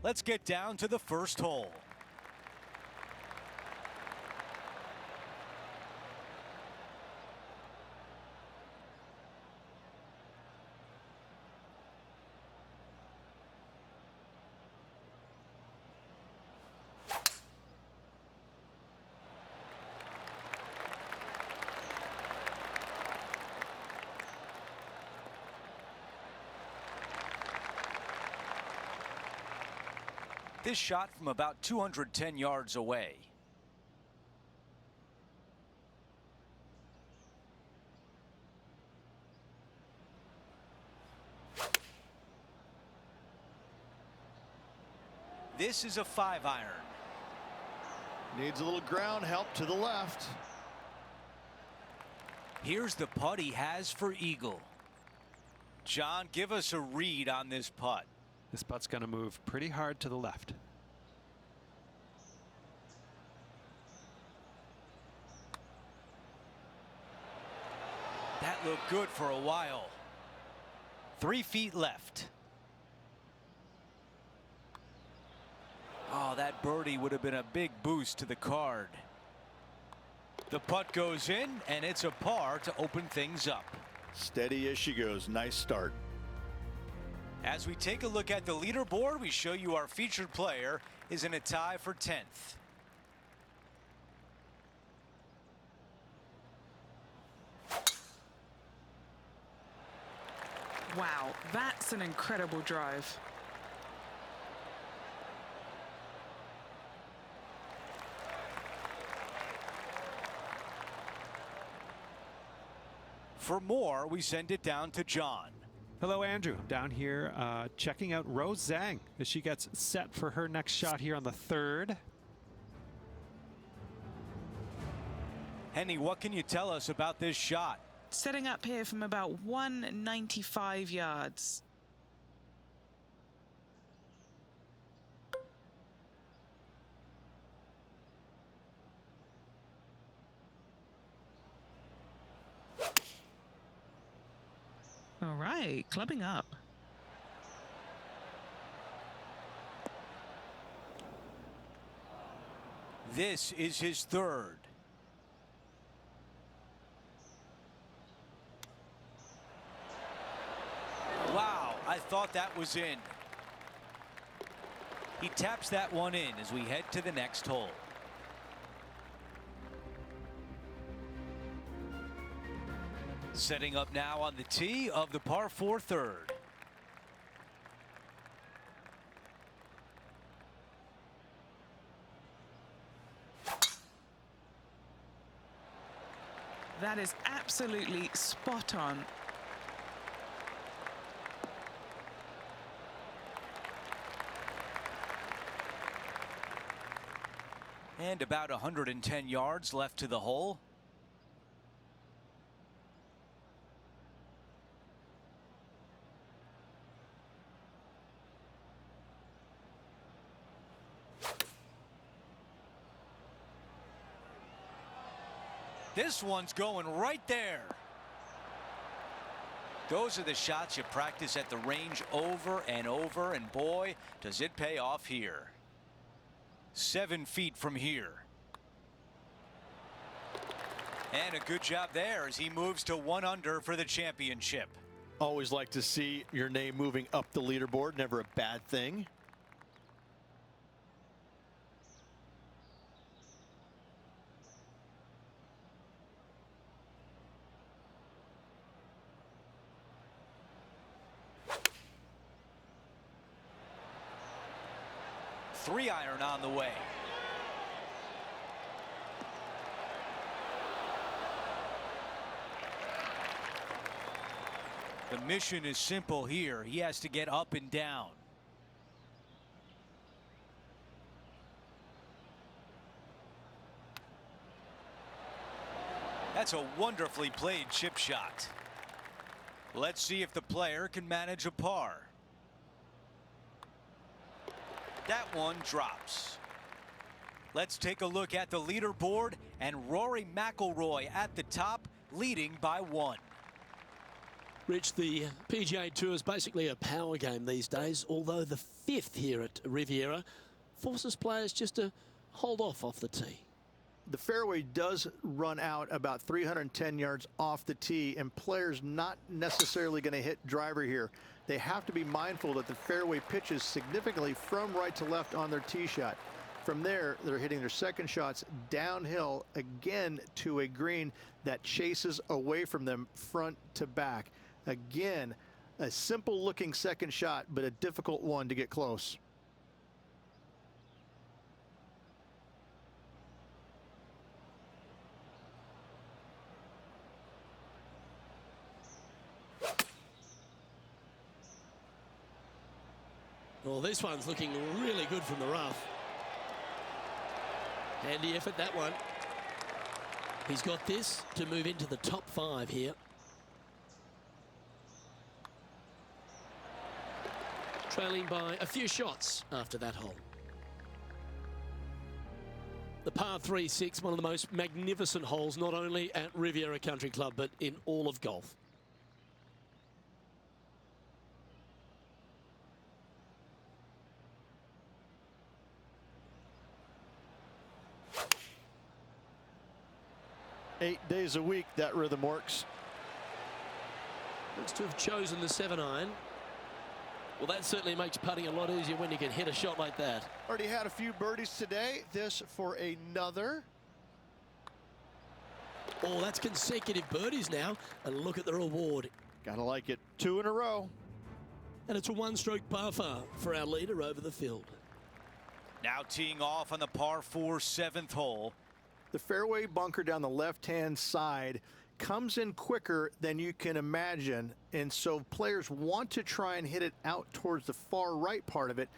Let's get down to the first hole. This shot from about 210 yards away. This is a 5-iron. Needs a little ground help to the left. Here's the putt he has for eagle. John, give us a read on this putt. This putt's going to move pretty hard to the left. That looked good for a while. 3 feet left. Oh, that birdie would have been a big boost to the card. The putt goes in, and it's a par to open things up. Steady as she goes. Nice start. As we take a look at the leaderboard, we show you our featured player is in a tie for 10th. Wow, that's an incredible drive. For more, we send it down to John. Hello, Andrew. Down here checking out Rose Zhang as she gets set for her next shot here on the 3rd. Henny, what can you tell us about this shot? Setting up here from about 195 yards. All right, clubbing up. This is his 3rd. Wow, I thought that was in. He taps that one in as we head to the next hole. Setting up now on the tee of the par 4 3rd. That is absolutely spot on. And about 110 yards left to the hole. This one's going right there. Those are the shots you practice at the range over and over, and boy, does it pay off here. 7 feet from here. And a good job there as he moves to 1 under for the championship. Always like to see your name moving up the leaderboard. Never a bad thing. Three-iron on the way. The mission is simple here. He has to get up and down. That's a wonderfully played chip shot. Let's see if the player can manage a par. That one drops. Let's take a look at the leaderboard, and Rory McIlroy at the top, leading by 1. Rich, the PGA Tour is basically a power game these days, although the 5th here at Riviera forces players just to hold off the tee. The fairway does run out about 310 yards off the tee, and players not necessarily going to hit driver here. They have to be mindful that the fairway pitches significantly from right to left on their tee shot. From there, they're hitting their second shots downhill again to a green that chases away from them front to back. Again, a simple looking second shot, but a difficult one to get close. Well, this one's looking really good from the rough. Handy effort, that one. He's got this to move into the top 5 here. Trailing by a few shots after that hole. The par 3-6, one of the most magnificent holes, not only at Riviera Country Club, but in all of golf. Eight days a week, that rhythm works. Looks to have chosen the 7-iron. Well, that certainly makes putting a lot easier when you can hit a shot like that. Already had a few birdies today. This for another. Oh, that's consecutive birdies now. And look at the reward. Gotta like it. 2 in a row. And it's a one-stroke par for our leader over the field. Now teeing off on the par 4 7th hole. The fairway bunker down the left-hand side comes in quicker than you can imagine, and so players want to try and hit it out towards the far right part of it,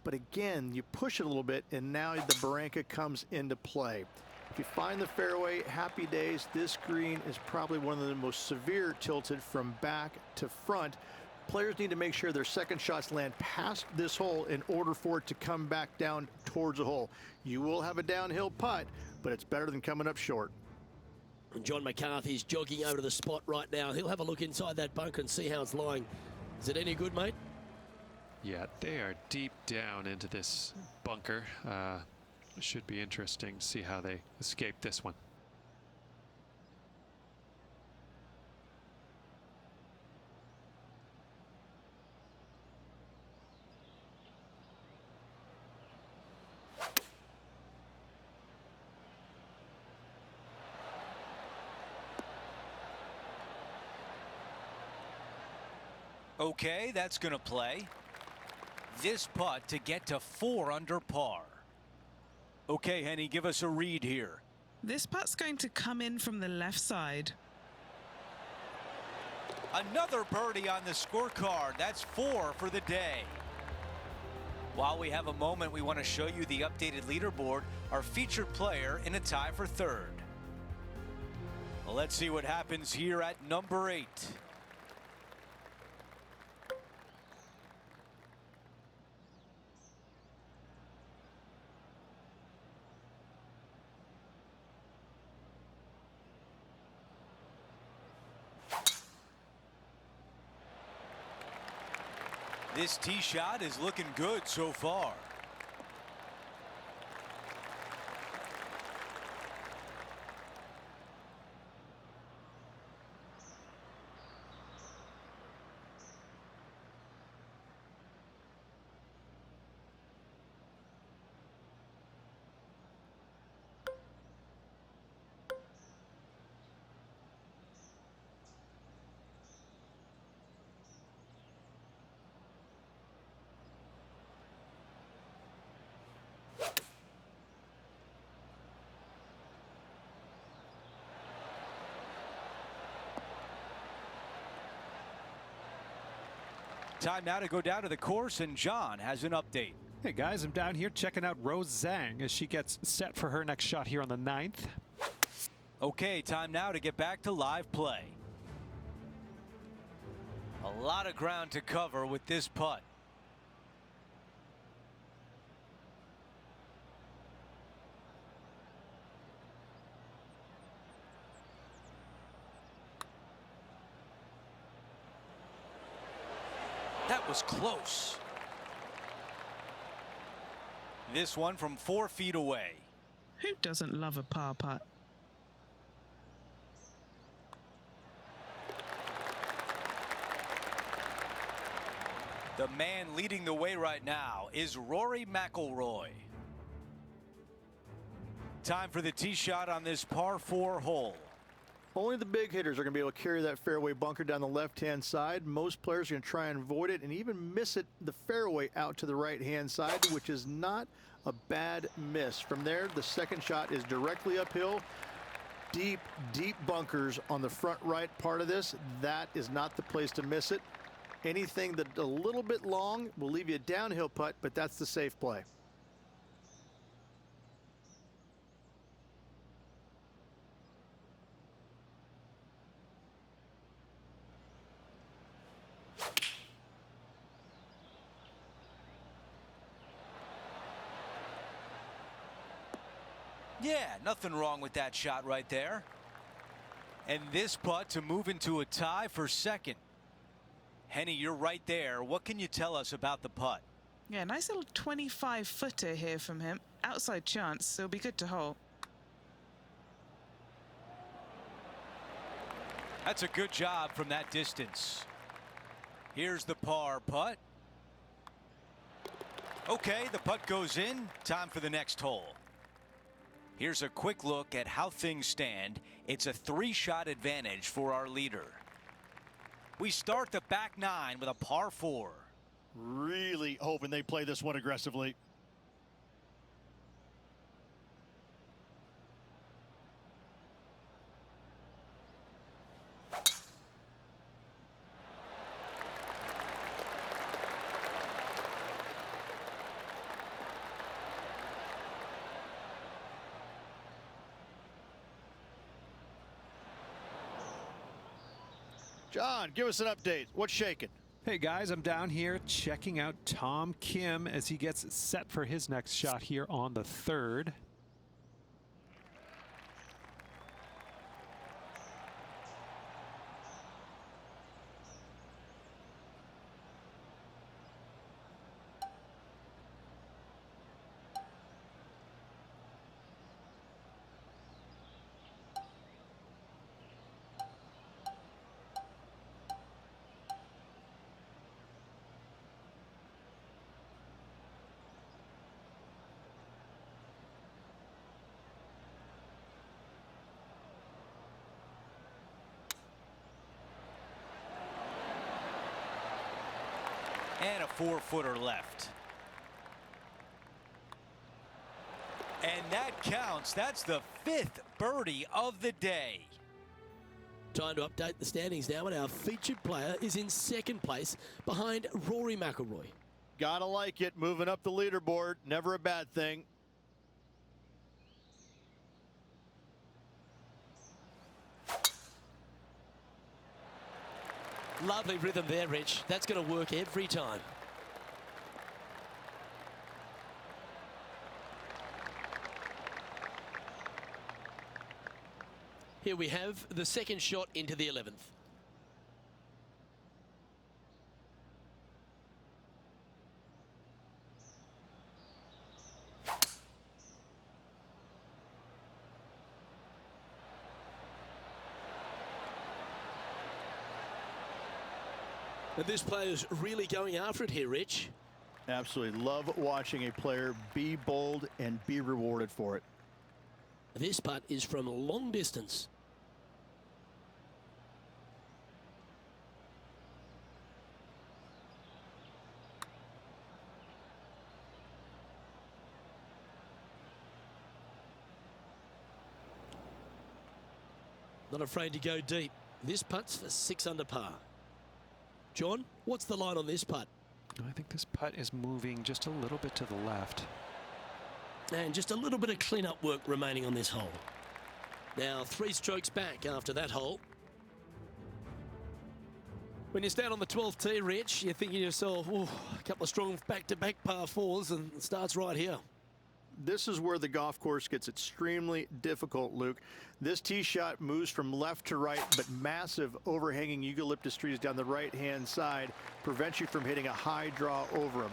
but again, you push it a little bit, and now the barranca comes into play. If you find the fairway, happy days. This green is probably one of the most severe tilted from back to front. Players need to make sure their second shots land past this hole in order for it to come back down towards the hole. You will have a downhill putt, but it's better than coming up short. And John McCarthy's jogging over to the spot right now. He'll have a look inside that bunker and see how it's lying. Is it any good, mate? Yeah, they are deep down into this bunker. Should be interesting to see how they escape this one. Okay, that's going to play. This putt to get to 4 under par. Okay, Henny, give us a read here. This putt's going to come in from the left side. Another birdie on the scorecard. That's 4 for the day. While we have a moment, we want to show you the updated leaderboard, our featured player in a tie for 3rd. Well, let's see what happens here at number 8. This tee shot is looking good so far. Time now to go down to the course, and John has an update. Hey guys, I'm down here checking out Rose Zhang as she gets set for her next shot here on the 9th. Okay, time now to get back to live play. A lot of ground to cover with this putt. was close. This one from 4 feet away. Who doesn't love a par putt? The man leading the way right now is Rory McIlroy. Time for the tee shot on this par 4 hole. Only the big hitters are going to be able to carry that fairway bunker down the left-hand side. Most players are going to try and avoid it and even miss it the fairway out to the right-hand side, which is not a bad miss. From there, the second shot is directly uphill. Deep, deep bunkers on the front right part of this. That is not the place to miss it. Anything that's a little bit long will leave you a downhill putt, but that's the safe play. Yeah, nothing wrong with that shot right there. And this putt to move into a tie for second. Henny, you're right there. What can you tell us about the putt? Yeah, nice little 25-footer here from him. Outside chance, so it'll be good to hole. That's a good job from that distance. Here's the par putt. Okay, the putt goes in. Time for the next hole. Here's a quick look at how things stand. It's a 3-shot advantage for our leader. We start the back 9 with a par 4. Really hoping they play this one aggressively. John, give us an update. What's shaking? Hey guys, I'm down here checking out Tom Kim as he gets set for his next shot here on the 3rd. And a 4-footer left. And that counts. That's the 5th birdie of the day. Time to update the standings now, and our featured player is in second place behind Rory McIlroy. Gotta like it. Moving up the leaderboard. Never a bad thing. Lovely rhythm there, Rich. That's going to work every time. Here we have the second shot into the 11th. And this player's really going after it here, Rich. Absolutely love watching a player be bold and be rewarded for it. This putt is from long distance. Not afraid to go deep. This putt's for 6 under par. John, what's the line on this putt? I think this putt is moving just a little bit to the left. And just a little bit of clean-up work remaining on this hole. Now 3 strokes back after that hole. When you stand on the 12th tee, Rich, you're thinking to yourself, oh, a couple of strong back-to-back par 4s, and it starts right here. This is where the golf course gets extremely difficult, Luke. This tee shot moves from left to right, but massive overhanging eucalyptus trees down the right-hand side prevents you from hitting a high draw over them.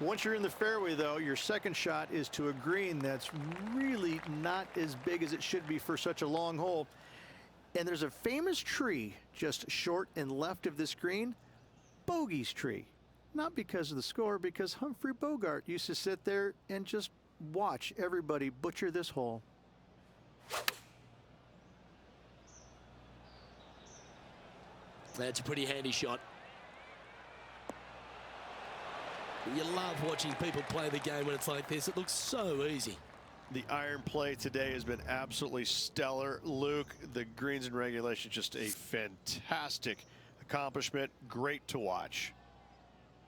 Once you're in the fairway, though, your second shot is to a green that's really not as big as it should be for such a long hole. And there's a famous tree just short and left of this green, Bogey's tree. Not because of the score, because Humphrey Bogart used to sit there and just watch everybody butcher this hole. That's a pretty handy shot. You love watching people play the game when it's like this. It looks so easy. The iron play today has been absolutely stellar. Luke, the greens in regulation, just a fantastic accomplishment. Great to watch.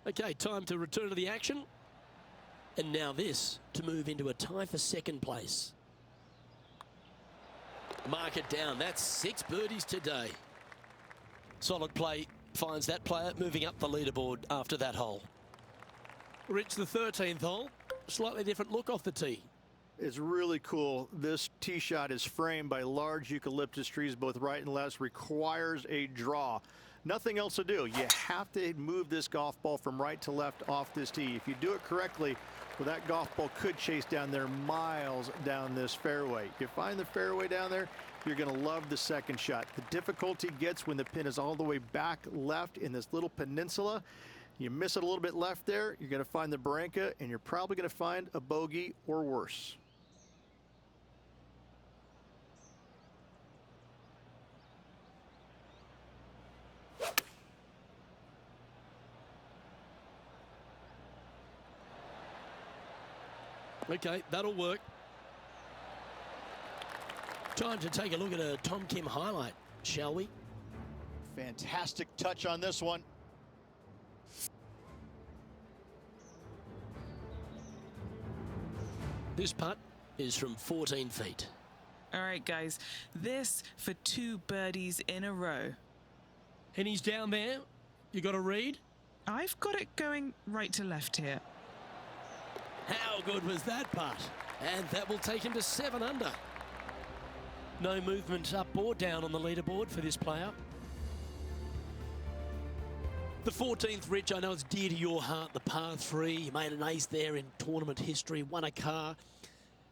Okay, time to return to the action. And now this to move into a tie for second place. Mark it down. That's 6 birdies today. Solid play finds that player moving up the leaderboard after that hole. Rich, the 13th hole. Slightly different look off the tee. It's really cool. This tee shot is framed by large eucalyptus trees, both right and left, requires a draw. Nothing else to do. You have to move this golf ball from right to left off this tee. If you do it correctly, well, that golf ball could chase down there miles down this fairway. You find the fairway down there, you're going to love the second shot. The difficulty gets when the pin is all the way back left in this little peninsula. You miss it a little bit left there, you're going to find the barranca, and you're probably going to find a bogey or worse. Okay, that'll work. Time to take a look at a Tom Kim highlight, shall we? Fantastic touch on this one. This putt is from 14 feet. All right, guys, this for 2 birdies in a row. And he's down there. You got a read? I've got it going right to left here. How good was that putt? And that will take him to 7 under. No movement up or down on the leaderboard for this player. The 14th, Rich, I know it's dear to your heart, the par 3. You made an ace there in tournament history, won a car.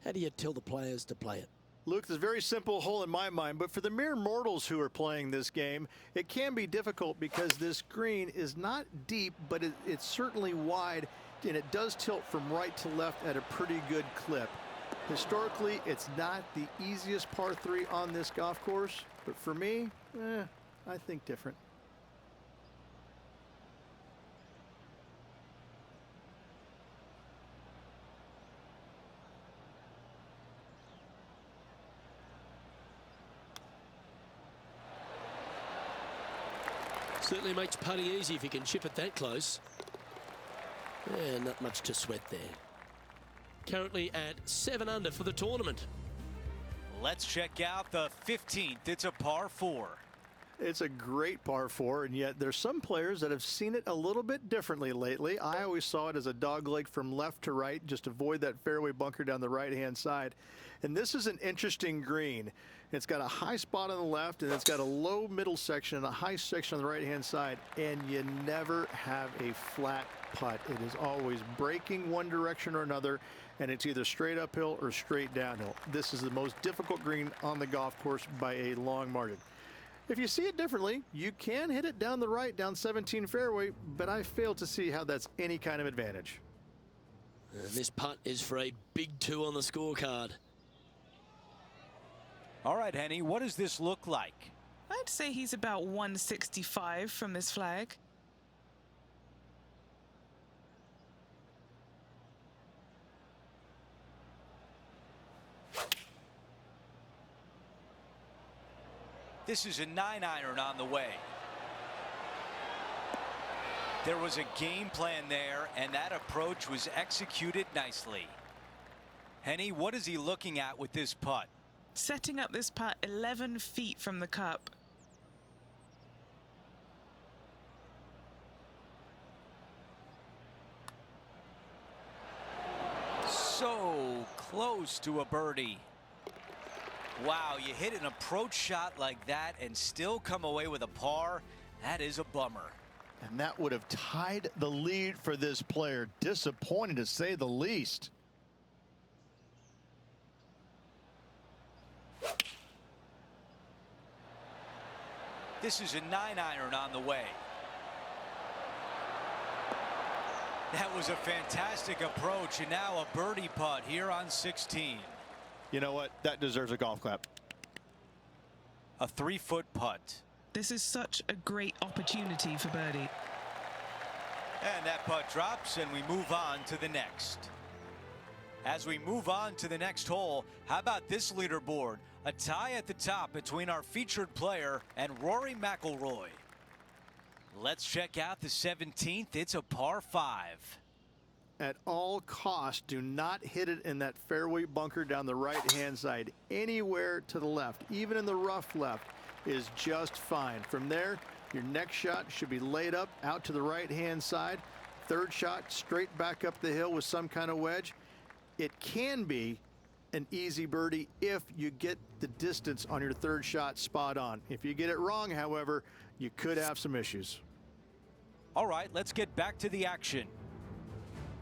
How do you tell the players to play it? Luke, it's a very simple hole in my mind, but for the mere mortals who are playing this game, it can be difficult because this green is not deep, but it's certainly wide, and it does tilt from right to left at a pretty good clip. Historically, it's not the easiest par 3 on this golf course, but for me, I think different. Certainly makes putting easy if you can chip it that close. Yeah, not much to sweat there. Currently at 7 under for the tournament. Let's check out the 15th. It's a par 4. It's a great par 4, and yet there's some players that have seen it a little bit differently lately. I always saw it as a dogleg from left to right, just avoid that fairway bunker down the right-hand side. And this is an interesting green. It's got a high spot on the left, and it's got a low middle section and a high section on the right-hand side, and you never have a flat putt. It is always breaking one direction or another, and it's either straight uphill or straight downhill. This is the most difficult green on the golf course by a long margin. If you see it differently, you can hit it down the right, down 17 fairway, but I fail to see how that's any kind of advantage. And this putt is for a big 2 on the scorecard. All right, Henny, what does this look like? I'd say he's about 165 from this flag. This is a 9-iron on the way. There was a game plan there, and that approach was executed nicely. Henny, what is he looking at with this putt? Setting up this putt 11 feet from the cup. So close to a birdie. Wow, you hit an approach shot like that and still come away with a par. That is a bummer. And that would have tied the lead for this player. Disappointing to say the least. This is a 9-iron on the way. That was a fantastic approach, and now a birdie putt here on 16. You know what? That deserves a golf clap. A 3-foot putt. This is such a great opportunity for birdie. And that putt drops, and we move on to the next. As we move on to the next hole, how about this leaderboard? A tie at the top between our featured player and Rory McIlroy. Let's check out the 17th. It's a par 5. At all costs, do not hit it in that fairway bunker down the right-hand side. Anywhere to the left, even in the rough left, is just fine. From there, your next shot should be laid up out to the right-hand side. Third shot, straight back up the hill with some kind of wedge. It can be an easy birdie if you get the distance on your third shot spot on. If you get it wrong, however, you could have some issues. All right, let's get back to the action.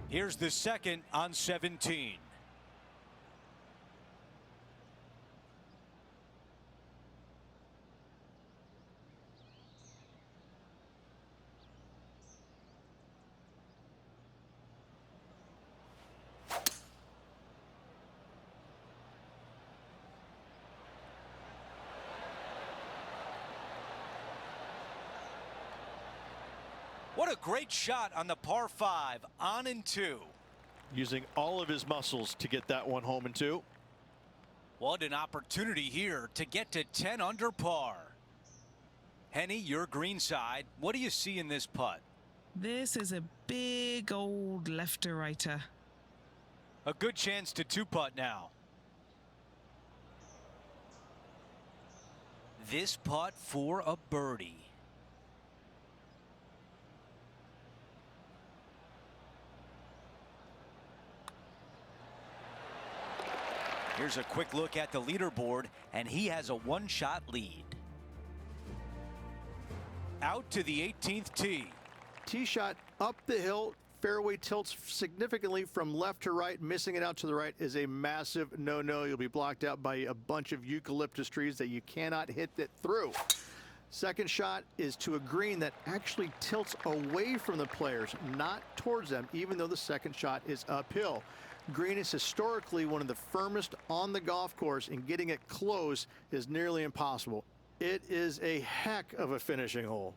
Here's the second on 17. What a great shot on the par 5, on and 2. Using all of his muscles to get that one home and 2. What an opportunity here to get to 10 under par. Henny, your green side. What do you see in this putt? This is a big old left-to-righter. A good chance to 2-putt now. This putt for a birdie. Here's a quick look at the leaderboard, and he has a 1-shot lead. Out to the 18th tee. Tee shot up the hill. Fairway tilts significantly from left to right. Missing it out to the right is a massive no-no. You'll be blocked out by a bunch of eucalyptus trees that you cannot hit it through. Second shot is to a green that actually tilts away from the players, not towards them, even though the second shot is uphill. Green is historically one of the firmest on the golf course, and getting it close is nearly impossible. It is a heck of a finishing hole.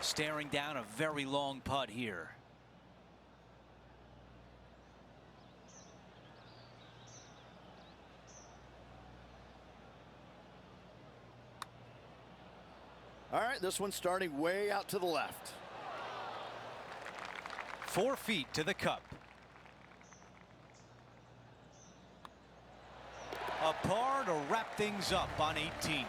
Staring down a very long putt here. All right, this one's starting way out to the left. 4 feet to the cup. A par to wrap things up on 18.